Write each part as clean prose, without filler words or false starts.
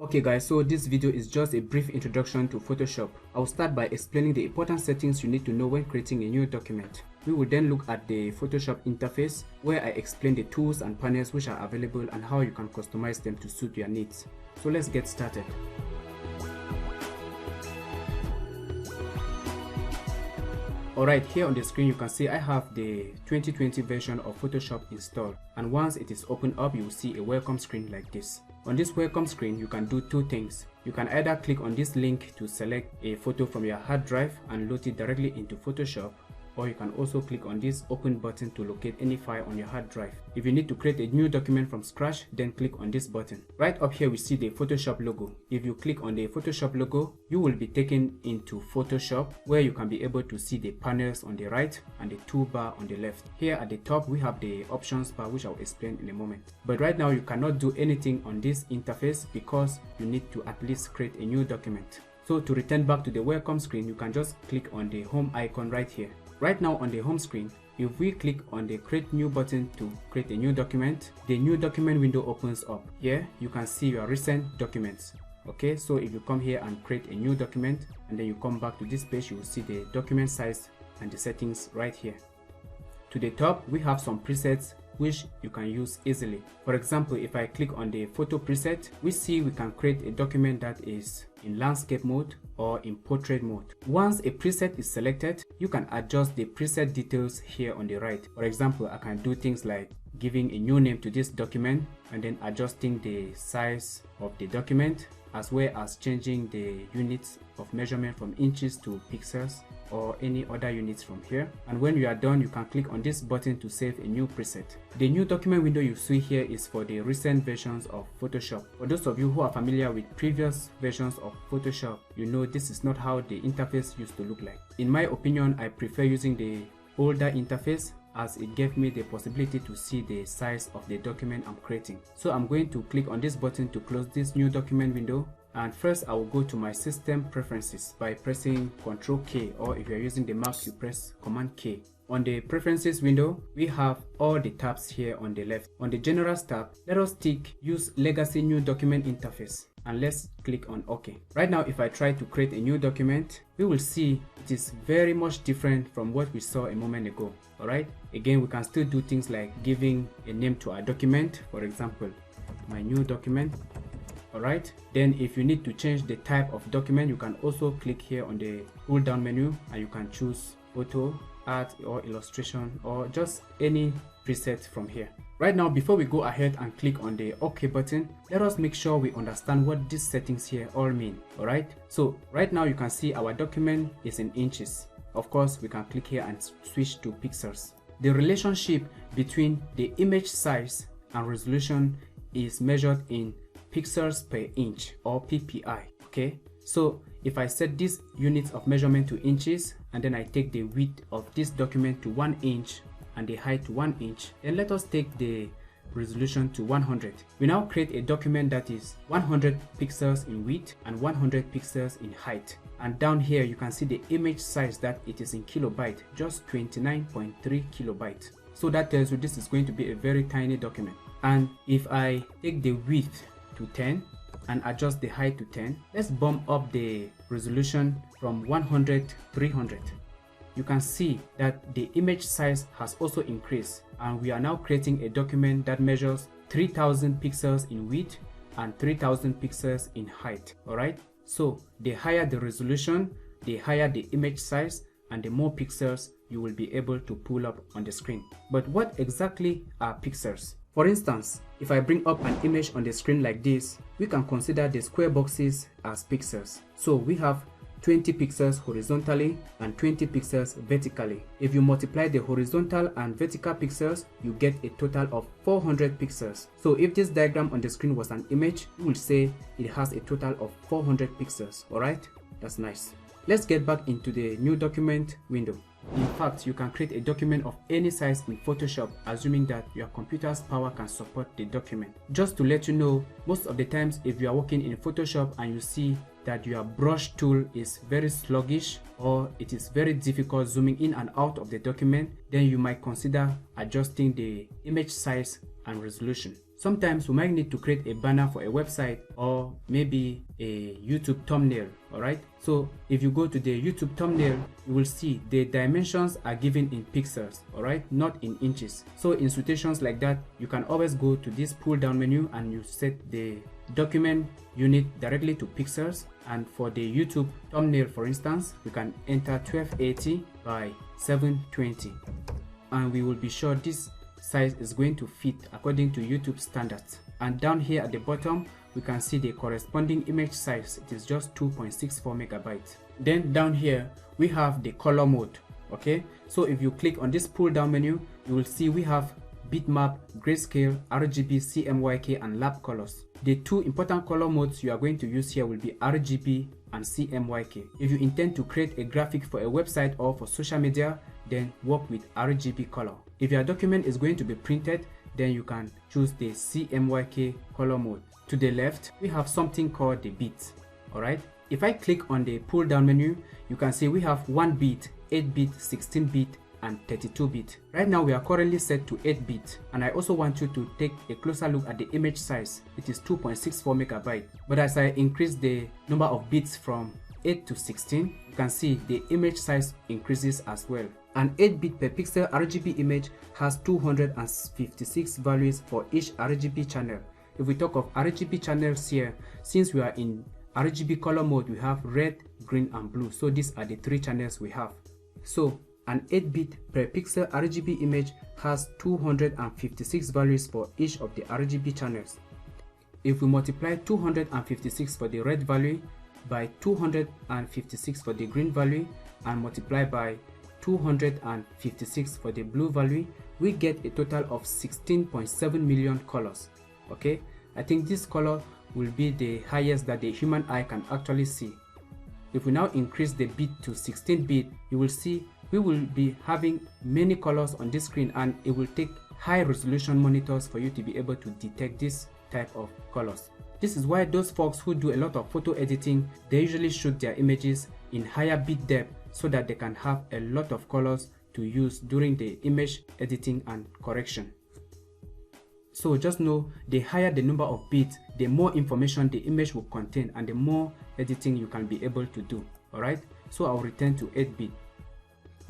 Okay guys, so this video is just a brief introduction to Photoshop. I'll start by explaining the important settings you need to know when creating a new document. We will then look at the Photoshop interface, where I explain the tools and panels which are available and how you can customize them to suit your needs. So let's get started. Alright, here on the screen you can see I have the 2020 version of Photoshop installed, and once it is opened up you will see a welcome screen like this. On this welcome screen you can do two things. You can either click on this link to select a photo from your hard drive and load it directly into Photoshop, or you can also click on this open button to locate any file on your hard drive. If you need to create a new document from scratch, then click on this button. Right up here we see the Photoshop logo. If you click on the Photoshop logo, you will be taken into Photoshop, where you can be able to see the panels on the right and the toolbar on the left. Here at the top we have the options bar, which I'll explain in a moment. But right now you cannot do anything on this interface because you need to at least create a new document. So to return back to the welcome screen, you can just click on the home icon right here. Right now on the home screen, if we click on the create new button to create a new document, the new document window opens up. Here you can see your recent documents. Okay, so if you come here and create a new document and then you come back to this page, you will see the document size and the settings right here. To the top we have some presets which you can use easily. For example, if I click on the photo preset, we see we can create a document that is in landscape mode or in portrait mode. Once a preset is selected, you can adjust the preset details here on the right. For example, I can do things like giving a new name to this document and then adjusting the size of the document, as well as changing the units of measurement from inches to pixels or any other units from here. And when you are done, you can click on this button to save a new preset. The new document window you see here is for the recent versions of Photoshop. For those of you who are familiar with previous versions of Photoshop, you know this is not how the interface used to look like. In my opinion, I prefer using the older interface, as it gave me the possibility to see the size of the document I'm creating. So I'm going to click on this button to close this new document window, and first I will go to my system preferences by pressing Ctrl K, or if you're using the Mac you press Command K. On the preferences window we have all the tabs here on the left. On the generals tab, let us tick use legacy new document interface and let's click on OK. Right now if I try to create a new document, we will see it is very much different from what we saw a moment ago. Alright, again we can still do things like giving a name to our document, for example my new document. Alright, then if you need to change the type of document, you can also click here on the pull down menu and you can choose photo, art or illustration, or just any preset from here. Right now, before we go ahead and click on the OK button, let us make sure we understand what these settings here all mean. Alright, so right now you can see our document is in inches. Of course, we can click here and switch to pixels. The relationship between the image size and resolution is measured in pixels per inch, or PPI. Okay, so if I set this units of measurement to inches and then I take the width of this document to 1 inch and the height to 1 inch, then let us take the resolution to 100. We now create a document that is 100 pixels in width and 100 pixels in height. And down here you can see the image size, that it is in kilobyte, just 29.3 kilobytes. So that tells you this is going to be a very tiny document. And if I take the width to 10 and adjust the height to 10, let's bump up the resolution from 100 to 300. You can see that the image size has also increased, and we are now creating a document that measures 3000 pixels in width and 3000 pixels in height. Alright, so the higher the resolution, the higher the image size, and the more pixels you will be able to pull up on the screen. But what exactly are pixels? For instance, if I bring up an image on the screen like this, we can consider the square boxes as pixels. So we have 20 pixels horizontally and 20 pixels vertically. If you multiply the horizontal and vertical pixels, you get a total of 400 pixels. So if this diagram on the screen was an image, you will say it has a total of 400 pixels. Alright, that's nice. Let's get back into the new document window. In fact, you can create a document of any size in Photoshop, assuming that your computer's power can support the document. Just to let you know, most of the times if you are working in Photoshop and you see that your brush tool is very sluggish or it is very difficult zooming in and out of the document, then you might consider adjusting the image size and resolution. Sometimes we might need to create a banner for a website or maybe a YouTube thumbnail. Alright, so if you go to the YouTube thumbnail, you will see the dimensions are given in pixels, alright, not in inches. So in situations like that, you can always go to this pull down menu and you set the document unit directly to pixels. And for the YouTube thumbnail, for instance, we can enter 1280 by 720, and we will be sure this size is going to fit according to YouTube standards. And down here at the bottom, we can see the corresponding image size. It is just 2.64 megabytes. Then down here we have the color mode. Okay, so if you click on this pull down menu, you will see we have bitmap, grayscale, RGB, CMYK and lab colors. The two important color modes you are going to use here will be RGB and CMYK. If you intend to create a graphic for a website or for social media, then work with RGB color. If your document is going to be printed, then you can choose the CMYK color mode. To the left, we have something called the bit. Alright, if I click on the pull down menu, you can see we have 1 bit, 8 bit, 16 bit and 32 bit. Right now we are currently set to 8 bit, and I also want you to take a closer look at the image size. It is 2.64 megabyte, but as I increase the number of bits from 8 to 16, you can see the image size increases as well. An 8 bit per pixel RGB image has 256 values for each RGB channel. If we talk of RGB channels here, since we are in RGB color mode, we have red, green and blue. So these are the 3 channels we have. So an 8 bit per pixel RGB image has 256 values for each of the RGB channels. If we multiply 256 for the red value by 256 for the green value and multiply by 256 for the blue value, we get a total of 16.7 million colors. Okay, I think this color will be the highest that the human eye can actually see. If we now increase the bit to 16 bit, you will see we will be having many colors on this screen, and it will take high resolution monitors for you to be able to detect this type of colors. This is why those folks who do a lot of photo editing, they usually shoot their images in higher bit depth so that they can have a lot of colors to use during the image editing and correction. So just know, the higher the number of bits, the more information the image will contain and the more editing you can be able to do. Alright, so I'll return to 8 bit.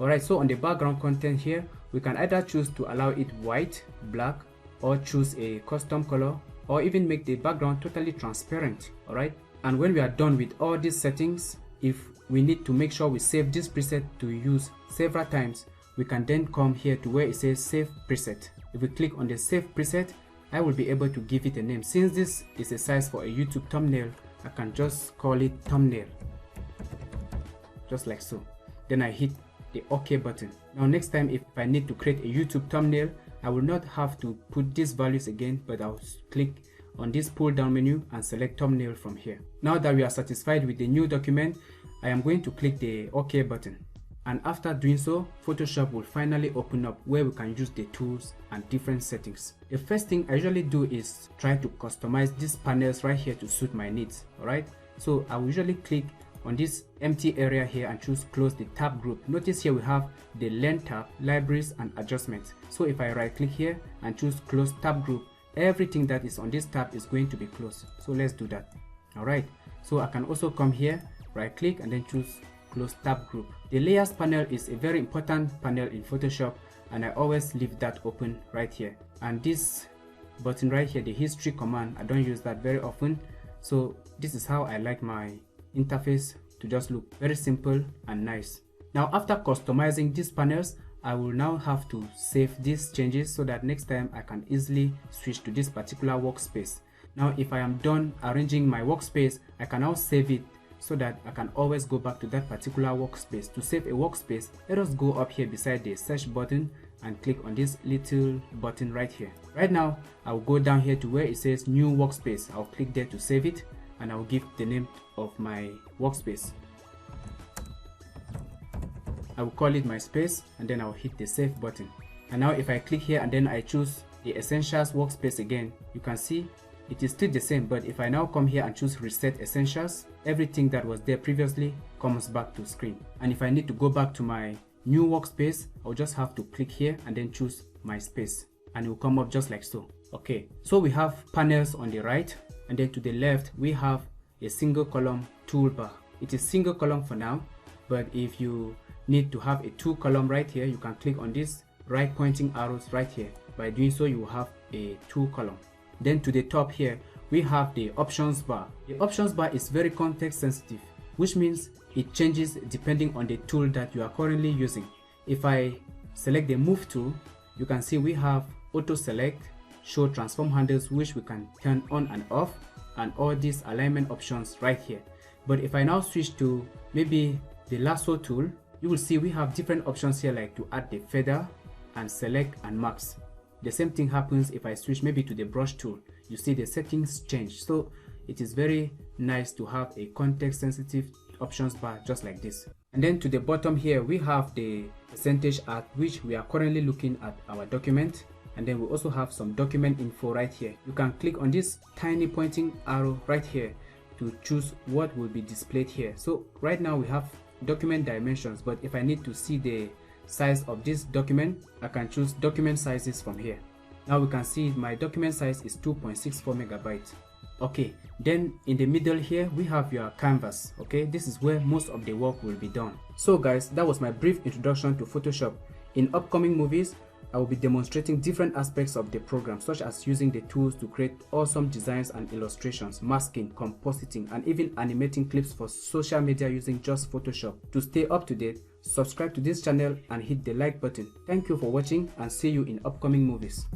Alright, so on the background content here, we can either choose to allow it white, black, or choose a custom color, or even make the background totally transparent. Alright, and when we are done with all these settings, if we need to make sure we save this preset to use several times, we can then come here to where it says save preset. If we click on the save preset, I will be able to give it a name. Since this is a size for a YouTube thumbnail, I can just call it thumbnail, just like so. Then I hit the OK button. Now next time if I need to create a YouTube thumbnail, I will not have to put these values again, but I'll click on this pull down menu and select thumbnail from here. Now that we are satisfied with the new document, I am going to click the OK button. And after doing so, Photoshop will finally open up where we can use the tools and different settings. The first thing I usually do is try to customize these panels right here to suit my needs. Alright, so I will usually click on this empty area here and choose close the tab group. Notice here we have the length tab, libraries and adjustments. So if I right click here and choose close tab group, everything that is on this tab is going to be closed. So let's do that. Alright, so I can also come here, right click and then choose close tab group. The layers panel is a very important panel in Photoshop, and I always leave that open right here. And this button right here, the history command, I don't use that very often. So this is how I like my interface to just look very simple and nice. Now after customizing these panels, I will now have to save these changes so that next time I can easily switch to this particular workspace. Now if I am done arranging my workspace, I can now save it so that I can always go back to that particular workspace. To save a workspace, let us go up here beside the search button and click on this little button right here. Right now, I will go down here to where it says new workspace. I'll click there to save it, and I will give the name of my workspace. I will call it my space, and then I will hit the save button. And now if I click here and then I choose the essentials workspace again, you can see it is still the same, but if I now come here and choose reset essentials, everything that was there previously comes back to screen. And if I need to go back to my new workspace, I'll just have to click here and then choose my space, and it will come up just like so. Okay, so we have panels on the right, and then to the left we have a single column toolbar. It is single column for now, but if you need to have a 2 column right here, you can click on this right pointing arrows right here. By doing so, you will have a 2 column. Then to the top here we have the options bar. The options bar is very context sensitive, which means it changes depending on the tool that you are currently using. If I select the move tool, you can see we have auto select, show transform handles, which we can turn on and off, and all these alignment options right here. But if I now switch to maybe the lasso tool, you will see we have different options here, like to add the feather and select and marks. The same thing happens if I switch maybe to the brush tool. You see the settings change. So it is very nice to have a context sensitive options bar just like this. And then to the bottom here we have the percentage at which we are currently looking at our document, and then we also have some document info right here. You can click on this tiny pointing arrow right here to choose what will be displayed here. So right now we have document dimensions, but if I need to see the size of this document, I can choose document sizes from here. Now we can see my document size is 2.64 megabytes. Okay, then in the middle here we have your canvas. Okay, this is where most of the work will be done. So guys, that was my brief introduction to Photoshop. In upcoming movies, I will be demonstrating different aspects of the program, such as using the tools to create awesome designs and illustrations, masking, compositing, and even animating clips for social media using just Photoshop. To stay up to date, subscribe to this channel and hit the like button. Thank you for watching, and see you in upcoming movies.